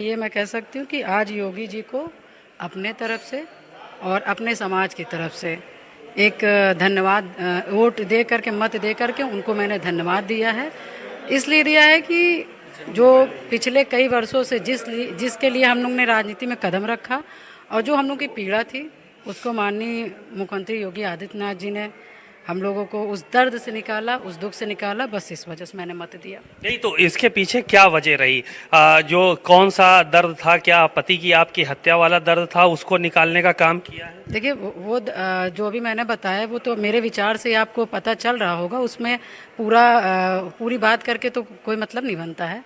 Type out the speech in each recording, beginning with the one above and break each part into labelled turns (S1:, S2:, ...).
S1: ये मैं कह सकती हूँ कि आज योगी जी को अपने तरफ से और अपने समाज की तरफ से एक धन्यवाद वोट दे करके, मत दे करके उनको मैंने धन्यवाद दिया है। इसलिए दिया है कि जो पिछले कई वर्षों से जिसके लिए हम लोग ने राजनीति में कदम रखा और जो हम लोग की पीड़ा थी, उसको माननीय मुख्यमंत्री योगी आदित्यनाथ जी ने हम लोगों को उस दर्द से निकाला, उस दुख से निकाला। बस इस वजह से मैंने मत दिया।
S2: नहीं तो इसके पीछे क्या वजह रही? जो कौन सा दर्द था? क्या पति की आपकी हत्या वाला दर्द था, उसको निकालने का काम किया है?
S1: देखिए वो जो भी मैंने बताया वो तो मेरे विचार से आपको पता चल रहा होगा। उसमें पूरी बात करके तो कोई मतलब नहीं बनता है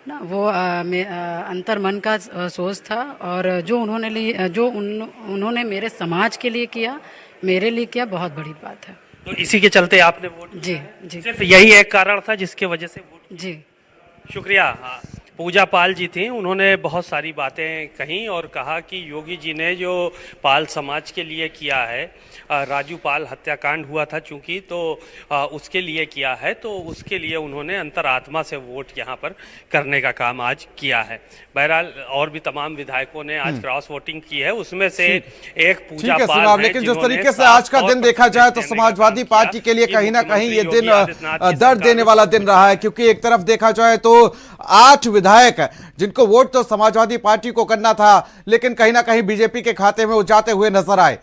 S1: ना। वो अंतर मन का सोच था और जो उन्होंने मेरे समाज के लिए किया, मेरे लिए किया, बहुत बड़ी बात है।
S2: तो इसी के चलते आपने वोट?
S1: जी जी,
S2: सिर्फ यही एक कारण था जिसके वजह से वोट?
S1: जी
S2: शुक्रिया। हाँ, पूजा पाल जी थी, उन्होंने बहुत सारी बातें कहीं और कहा कि योगी जी ने जो पाल समाज के लिए किया है, राजू पाल हत्याकांड हुआ था चूंकि, तो उसके लिए किया है, तो उसके लिए उन्होंने अंतरात्मा से वोट यहाँ पर करने का काम आज किया है। बहरहाल और भी तमाम विधायकों ने आज क्रॉस वोटिंग की है, उसमें से एक पूजा पाल है।
S3: लेकिन जिस तरीके से आज का दिन देखा जाए तो समाजवादी पार्टी के लिए कहीं ना कहीं ये दिन दर्द देने वाला दिन रहा है, क्योंकि एक तरफ देखा जाए तो 8 विधायक जिनको वोट तो समाजवादी पार्टी को करना था, लेकिन कहीं ना कहीं बीजेपी के खाते में वो जाते हुए नजर आए।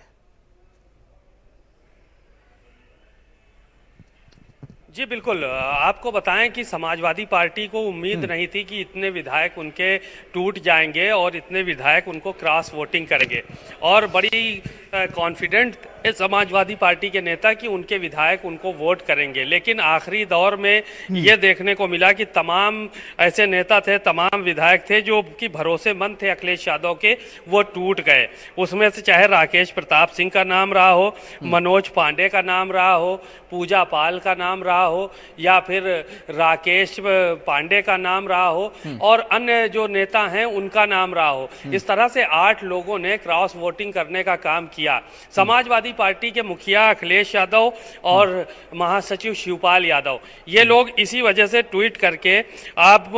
S2: जी बिल्कुल, आपको बताएं कि समाजवादी पार्टी को उम्मीद नहीं थी कि इतने विधायक उनके टूट जाएंगे और इतने विधायक उनको क्रॉस वोटिंग करेंगे, और बड़ी कॉन्फिडेंट समाजवादी पार्टी के नेता कि उनके विधायक उनको वोट करेंगे। लेकिन आखिरी दौर में ये देखने को मिला कि तमाम ऐसे नेता थे, तमाम विधायक थे जो कि भरोसेमंद थे अखिलेश यादव के, वो टूट गए। उसमें से चाहे राकेश प्रताप सिंह का नाम रहा हो, मनोज पांडे का नाम रहा हो, पूजा पाल का नाम रहा हो, या फिर राकेश पांडे का नाम रहा हो, और अन्य जो नेता हैं उनका नाम रहा हो। इस तरह से 8 लोगों ने क्रॉस वोटिंग करने का काम किया। समाजवादी पार्टी के मुखिया अखिलेश यादव और महासचिव शिवपाल यादव, ये लोग इसी वजह से ट्वीट करके आप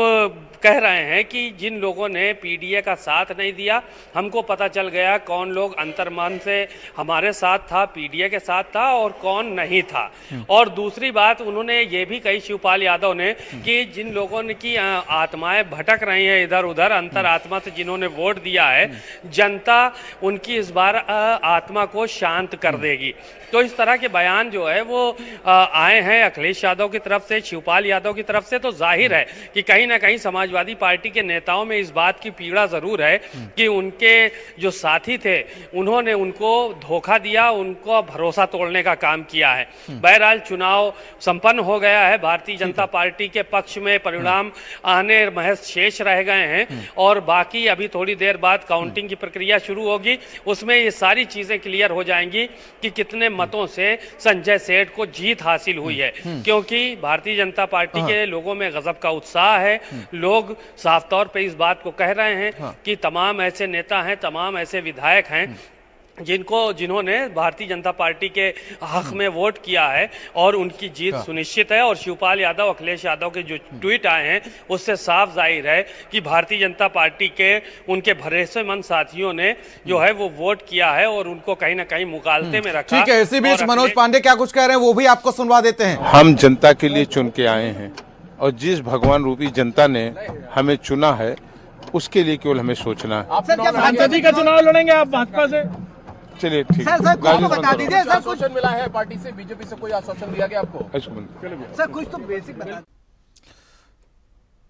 S2: कह रहे हैं कि जिन लोगों ने पीडीए का साथ नहीं दिया, हमको पता चल गया कौन लोग अंतर्मन से हमारे साथ था, पीडीए के साथ था, और कौन नहीं था। और दूसरी बात उन्होंने ये भी कही, शिवपाल यादव ने, कि जिन लोगों ने की आत्माएं भटक रही हैं इधर उधर, अंतरात्मा से जिन्होंने वोट दिया है, जनता उनकी इस बार आत्मा को शांत कर देगी। तो इस तरह के बयान जो है वो आए हैं अखिलेश यादव की तरफ से, शिवपाल यादव की तरफ से। तो जाहिर है कि कहीं ना कहीं समाजवादी पार्टी के नेताओं में इस बात की पीड़ा जरूर है कि उनके जो साथी थे उन्होंने उनको धोखा दिया, उनको भरोसा तोड़ने का काम किया है। बहरहाल चुनाव संपन्न हो गया है, भारतीय जनता पार्टी के पक्ष में परिणाम आने महज शेष रह गए हैं, और बाकी अभी थोड़ी देर बाद काउंटिंग की प्रक्रिया शुरू होगी, उसमें ये सारी चीजें क्लियर हो जाएंगी कि कितने मतों से संजय सेठ को जीत हासिल हुई है। क्योंकि भारतीय जनता पार्टी के लोगों में गजब का उत्साह है। लोग साफ तौर पे इस बात को कह रहे हैं कि तमाम ऐसे नेता हैं, तमाम ऐसे विधायक हैं जिन्होंने भारतीय जनता पार्टी के हक में वोट किया है, और उनकी जीत सुनिश्चित है। और शिवपाल यादव, अखिलेश यादव के जो ट्वीट आए हैं उससे साफ जाहिर है कि भारतीय जनता पार्टी के उनके भरोसेमंद साथियों ने जो है वो वोट किया है और उनको कहीं ना कहीं मुकालते में रखा।
S3: ठीक है, इसी बीच मनोज पांडे क्या कुछ कह रहे हैं वो भी आपको सुनवा देते हैं।
S4: हम जनता के लिए चुन के आए हैं, और जिस भगवान रूपी जनता ने हमें चुना है उसके लिए केवल हमें सोचना है।
S5: सांसदी का चुनाव लड़ेंगे आप भाजपा से?
S4: चलिए ठीक है।
S5: सर बता दीजिए, सर कुछ
S6: आश्वासन मिला है पार्टी से, बीजेपी से कोई आश्वासन दिया गया आपको?
S5: सर कुछ तो बेसिक बता।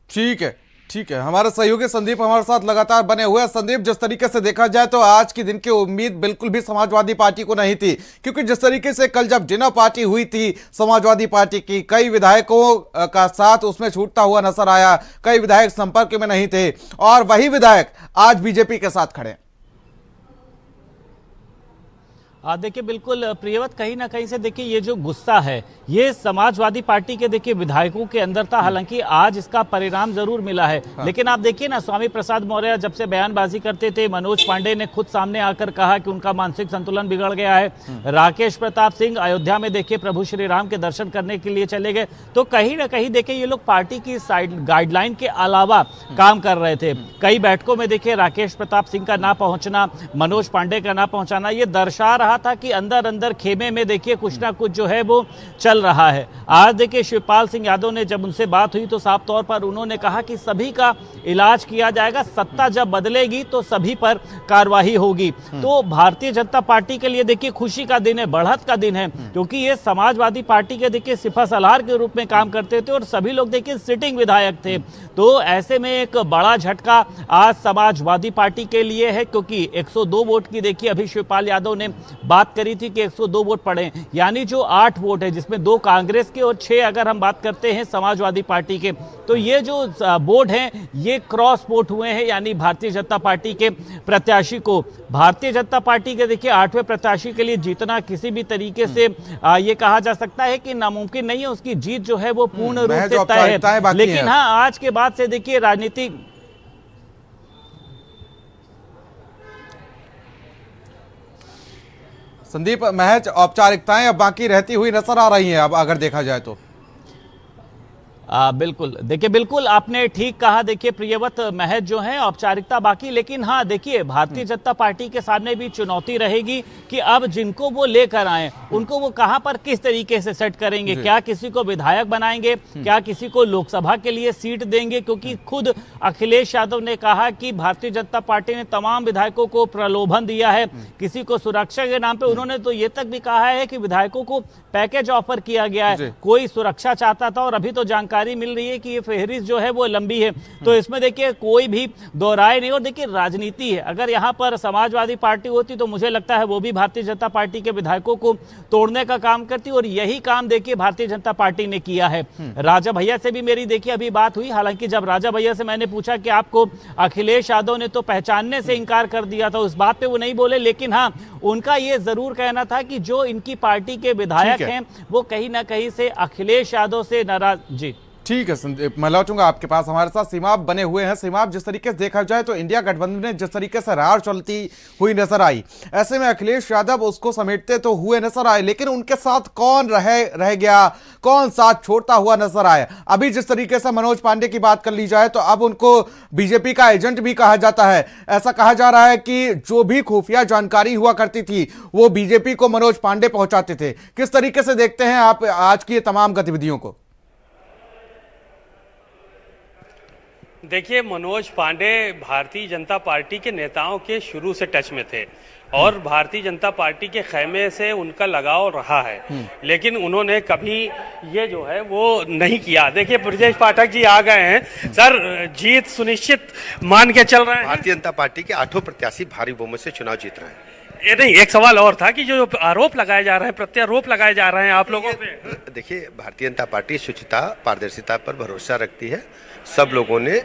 S3: ठीक है, हमारे सहयोगी संदीप हमारे साथ लगातार बने हुए हैं। संदीप, जिस तरीके से देखा जाए तो आज के दिन की उम्मीद बिल्कुल भी समाजवादी पार्टी को नहीं थी, क्योंकि जिस तरीके से कल जब डिनर पार्टी हुई थी समाजवादी पार्टी की, कई विधायकों का साथ उसमें छूटता हुआ नजर आया, कई विधायक संपर्क में नहीं थे, और वही विधायक आज बीजेपी के साथ खड़े हैं।
S7: देखिए बिल्कुल प्रियवत, कहीं ना कहीं से देखिए ये जो गुस्सा है ये समाजवादी पार्टी के देखिए विधायकों के अंदर था। हालांकि आज इसका परिणाम जरूर मिला है, लेकिन आप देखिए ना, स्वामी प्रसाद मौर्य जब से बयानबाजी करते थे, मनोज पांडे ने खुद सामने आकर कहा कि उनका मानसिक संतुलन बिगड़ गया है। राकेश प्रताप सिंह अयोध्या में देखिए प्रभु श्री राम के दर्शन करने के लिए चले गए। तो कहीं ना कहीं देखिए ये लोग पार्टी की गाइडलाइन के अलावा काम कर रहे थे। कई बैठकों में देखिए राकेश प्रताप सिंह का ना पहुंचना, मनोज पांडे का ना पहुंचाना, ये दर्शा रहा था कि अंदर अंदर खेमे में देखिए कुछ ना कुछ जो है वो चल रहा है। आज देखिए शिवपाल सिंह यादव ने जब उनसे बात हुई तो साफ तौर पर उन्होंने कहा कि सभी का इलाज किया जाएगा, सत्ता जब बदलेगी तो सभी पर कार्रवाई होगी। तो भारतीय जनता पार्टी के लिए देखिए खुशी का दिन है, बढ़त का दिन है, क्योंकि ये समाजवादी पार्टी के देखिए सिपह सलार के रूप में काम करते थे और सभी लोग देखिए सिटिंग विधायक थे। तो ऐसे में एक बड़ा झटका आज समाजवादी पार्टी के लिए है, क्योंकि 102 वोट की देखिए अभी शिवपाल यादव ने बात करी थी कि 102 वोट पड़े, यानी जो 8 वोट है जिसमें 2 कांग्रेस के और 6 अगर हम बात करते हैं समाजवादी पार्टी के, तो ये जो वोट हैं ये क्रॉस वोट हुए हैं, यानी भारतीय जनता पार्टी के प्रत्याशी को। भारतीय जनता पार्टी के देखिए 8वें प्रत्याशी के लिए जीतना किसी भी तरीके से ये कहा जा सकता है कि नामुमकिन नहीं है। उसकी जीत जो है वो पूर्ण रूप से तय है। लेकिन हाँ, आज के बाद से देखिए राजनीति
S3: संदीप, महज औपचारिकताएं अब बाकी रहती हुई नजर आ रही हैं अब अगर देखा जाए तो।
S7: बिल्कुल, देखिए बिल्कुल आपने ठीक कहा। देखिए प्रियवत, महज जो है औपचारिकता बाकी, लेकिन हाँ देखिए भारतीय जनता पार्टी के सामने भी चुनौती रहेगी कि अब जिनको वो लेकर आए उनको वो कहां पर किस तरीके से सेट करेंगे। क्या किसी को विधायक बनाएंगे, क्या किसी को लोकसभा के लिए सीट देंगे, क्योंकि खुद अखिलेश यादव ने कहा कि भारतीय जनता पार्टी ने तमाम विधायकों को प्रलोभन दिया है, किसी को सुरक्षा के नाम पे उन्होंने तो ये तक भी कहा है कि विधायकों को पैकेज ऑफर किया गया है। कोई सुरक्षा चाहता था और अभी तो जानकारी मिल रही है कि ये फहरिस्त जो है वो लंबी है। तो इसमें देखिए कोई भी दो राय नहीं। और देखिए राजनीति है, अगर यहाँ पर समाजवादी पार्टी होती तो मुझे लगता है वो भी भारतीय जनता पार्टी के विधायकों को तोड़ने का काम करती, और यही काम देखिए भारतीय जनता पार्टी ने किया है। राजा भैया से भी मेरी देखिए अभी बात हुई, हालांकि जब राजा भैया से मैंने पूछा कि आपको अखिलेश यादव ने तो पहचानने से इनकार कर दिया था, उस बात पे वो नहीं बोले, लेकिन हाँ उनका ये जरूर कहना था कि जो इनकी पार्टी के विधायक हैं वो कहीं ना कहीं से अखिलेश यादव से नाराज। जी
S3: ठीक है संदीप, मैं लौटूंगा आपके पास। हमारे साथ सीमाप बने हुए हैं। सीमाप, जिस तरीके से देखा जाए तो इंडिया गठबंधन में जिस तरीके से रार चलती हुई नजर आई, ऐसे में अखिलेश यादव उसको समेटते तो हुए नजर आए, लेकिन उनके साथ कौन रह गया, कौन साथ छोड़ता हुआ नजर आया। अभी जिस तरीके से मनोज पांडे की बात कर ली जाए तो अब उनको बीजेपी का एजेंट भी कहा जाता है। ऐसा कहा जा रहा है कि जो भी खुफिया जानकारी हुआ करती थी वो बीजेपी को मनोज पांडे पहुंचाते थे। किस तरीके से देखते हैं आप आज की ये तमाम गतिविधियों को?
S2: देखिए, मनोज पांडे भारतीय जनता पार्टी के नेताओं के शुरू से टच में थे और भारतीय जनता पार्टी के खैमे से उनका लगाव रहा है, लेकिन उन्होंने कभी ये जो है वो नहीं किया। देखिए ब्रजेश पाठक जी आ गए हैं। सर, जीत सुनिश्चित मान के चल रहे हैं?
S8: भारतीय जनता पार्टी के 8 प्रत्याशी भारी बहुमत से चुनाव जीत रहे हैं।
S2: ये नहीं, एक सवाल और था कि जो आरोप लगाए जा रहे हैं, प्रत्यारोप लगाए जा रहे हैं आप लोगों पे।
S8: देखिए, भारतीय जनता पार्टी शुचिता, पारदर्शिता पर भरोसा रखती है। सब लोगों ने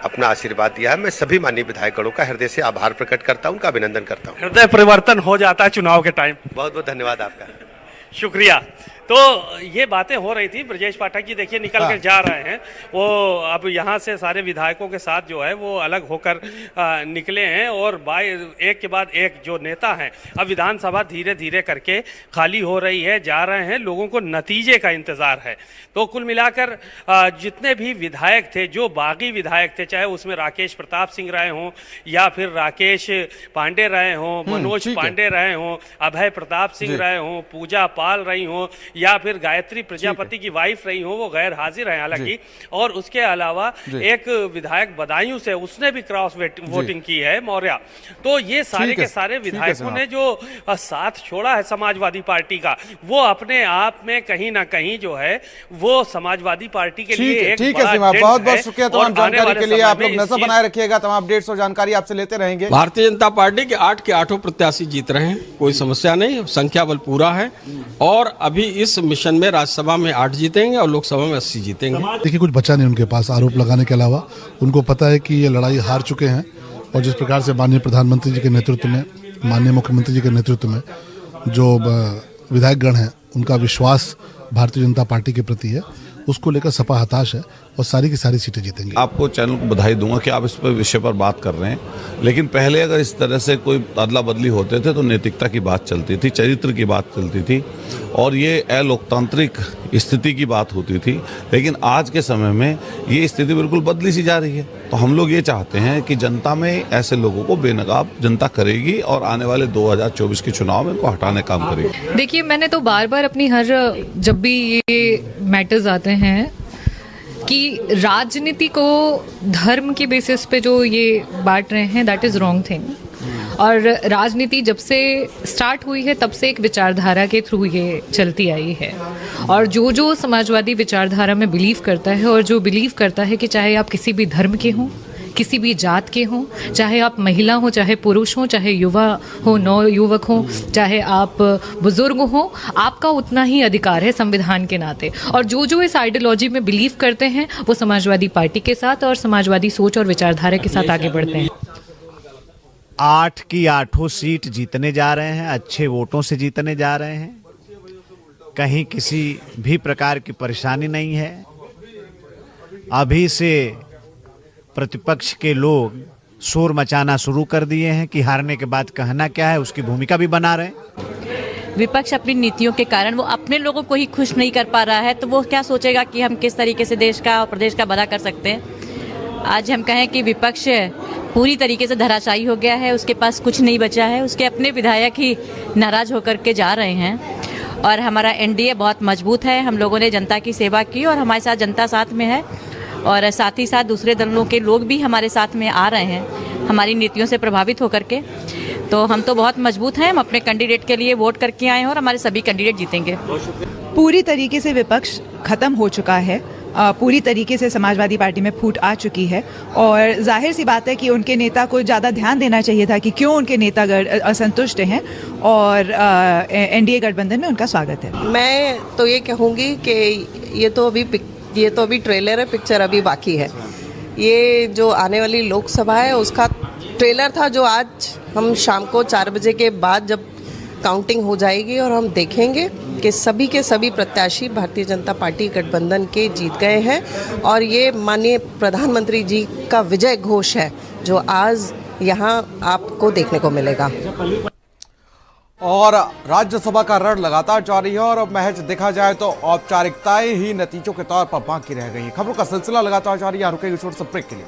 S8: अपना आशीर्वाद दिया है। मैं सभी माननीय विधायकगणों का हृदय से आभार प्रकट करता हूं, उनका अभिनंदन करता हूं।
S2: हृदय परिवर्तन हो जाता है चुनाव के टाइम।
S8: बहुत बहुत धन्यवाद आपका,
S2: शुक्रिया। तो ये बातें हो रही थी। ब्रजेश पाठक जी देखिए निकल कर जा रहे हैं, वो अब यहाँ से सारे विधायकों के साथ जो है वो अलग होकर निकले हैं, और एक के बाद एक जो नेता हैं, अब विधानसभा धीरे धीरे करके खाली हो रही है, जा रहे हैं, लोगों को नतीजे का इंतजार है। तो कुल मिलाकर जितने भी विधायक थे, जो बागी विधायक थे, चाहे उसमें राकेश प्रताप सिंह रहे हों या फिर राकेश पांडे रहे हों, मनोज पांडे रहे हों, अभय प्रताप सिंह रहे हों, पूजा पाल रही हों या फिर गायत्री प्रजापति की वाइफ रही हो, वो गैर हाजिर हैं हालांकि। और उसके अलावा एक विधायक बदायूं से, उसने भी क्रॉस वोटिंग की है, मौर्य। तो ये सारे के सारे विधायकों ने जो साथ छोड़ा है समाजवादी पार्टी का, वो अपने आप में कहीं ना कहीं जो है वो समाजवादी पार्टी के लिए एक बड़ा डेंट है।
S3: बहुत बहुत शुक्रिया तमाम जानकारी के लिए। आप लोग नजर बनाए रखिएगा, तमाम अपडेट्स और जानकारी आपसे लेते रहेंगे।
S9: भारतीय जनता पार्टी के 8 के 8 प्रत्याशी जीत रहे हैं, कोई समस्या नहीं, संख्या बल पूरा है। और अभी इस मिशन में राज्यसभा में 8 जीतेंगे और लोकसभा में 80 जीतेंगे।
S10: देखिए, कुछ बचा नहीं उनके पास आरोप लगाने के अलावा। उनको पता है कि ये लड़ाई हार चुके हैं, और जिस प्रकार से माननीय प्रधानमंत्री जी के नेतृत्व में, माननीय मुख्यमंत्री जी के नेतृत्व में जो विधायकगण हैं उनका विश्वास भारतीय जनता पार्टी के प्रति है, उसको लेकर सपा हताश है और सारी की सारी सीटें जीतेंगे।
S11: आपको चैनल को बधाई दूंगा कि आप इस पर विषय पर बात कर रहे हैं, लेकिन पहले अगर इस तरह से कोई अदला बदली होते थे तो नैतिकता की बात चलती थी, चरित्र की बात चलती थी और ये अलोकतांत्रिक स्थिति की बात होती थी। लेकिन आज के समय में ये स्थिति बिल्कुल बदली सी जा रही है। तो हम लोग ये चाहते हैं कि जनता में ऐसे लोगों को बेनकाब जनता करेगी और आने वाले 2024 के चुनाव में इनको हटाने का काम करेगी।
S12: देखिए, मैंने तो बार बार अपनी जब भी ये मैटर्स आते हैं कि राजनीति को धर्म के बेसिस पे जो ये बांट रहे हैं, दैट इज रॉन्ग थिंग। और राजनीति जब से स्टार्ट हुई है तब से एक विचारधारा के थ्रू ये चलती आई है, और जो समाजवादी विचारधारा में बिलीव करता है और जो बिलीव करता है कि चाहे आप किसी भी धर्म के हों, किसी भी जात के हों, चाहे आप महिला हो, चाहे पुरुष हो, चाहे युवा हो, नवयुवक हो, चाहे आप बुजुर्ग हो, आपका उतना ही अधिकार है संविधान के नाते। और जो इस आइडियोलॉजी में बिलीव करते हैं वो समाजवादी पार्टी के साथ और समाजवादी सोच और विचारधारा के साथ आगे बढ़ते हैं।
S13: 8 की 8 सीट जीतने जा रहे हैं, अच्छे वोटों से जीतने जा रहे हैं, कहीं किसी भी प्रकार की परेशानी नहीं है। अभी से प्रतिपक्ष के लोग शोर मचाना शुरू कर दिए हैं कि हारने के बाद कहना क्या है, उसकी भूमिका भी बना रहे हैं।
S14: विपक्ष अपनी नीतियों के कारण वो अपने लोगों को ही खुश नहीं कर पा रहा है, तो वो क्या सोचेगा कि हम किस तरीके से देश का और प्रदेश का भला कर सकते हैं। आज हम कहें कि विपक्ष पूरी तरीके से धराशायी हो गया है, उसके पास कुछ नहीं बचा है, उसके अपने विधायक ही नाराज होकर के जा रहे हैं। और हमारा एनडीए बहुत मजबूत है, हम लोगों ने जनता की सेवा की और हमारे साथ जनता साथ में है, और साथ ही साथ दूसरे दलों के लोग भी हमारे साथ में आ रहे हैं हमारी नीतियों से प्रभावित होकर के। तो हम तो बहुत मजबूत हैं, हम अपने कैंडिडेट के लिए वोट करके आए हैं और हमारे सभी कैंडिडेट जीतेंगे।
S15: पूरी तरीके से विपक्ष खत्म हो चुका है, पूरी तरीके से समाजवादी पार्टी में फूट आ चुकी है, और जाहिर सी बात है कि उनके नेता को ज़्यादा ध्यान देना चाहिए था कि क्यों उनके नेतागण असंतुष्ट हैं, और एनडीए गठबंधन में उनका स्वागत है।
S16: मैं तो ये कहूँगी कि ये तो अभी ट्रेलर है, पिक्चर अभी बाकी है। ये जो आने वाली लोकसभा है उसका ट्रेलर था, जो आज हम शाम को 4 बजे के बाद जब काउंटिंग हो जाएगी और हम देखेंगे कि सभी के सभी प्रत्याशी भारतीय जनता पार्टी गठबंधन के जीत गए हैं, और ये माननीय प्रधानमंत्री जी का विजय घोष है जो आज यहाँ आपको देखने को मिलेगा।
S3: और राज्यसभा का रण लगातार जारी है और अब महज देखा जाए तो औपचारिकताएं ही नतीजों के तौर पर बाकी रह गई है। खबरों का सिलसिला लगातार जारी है। रुकेंगे छोटे से ब्रेक के लिए।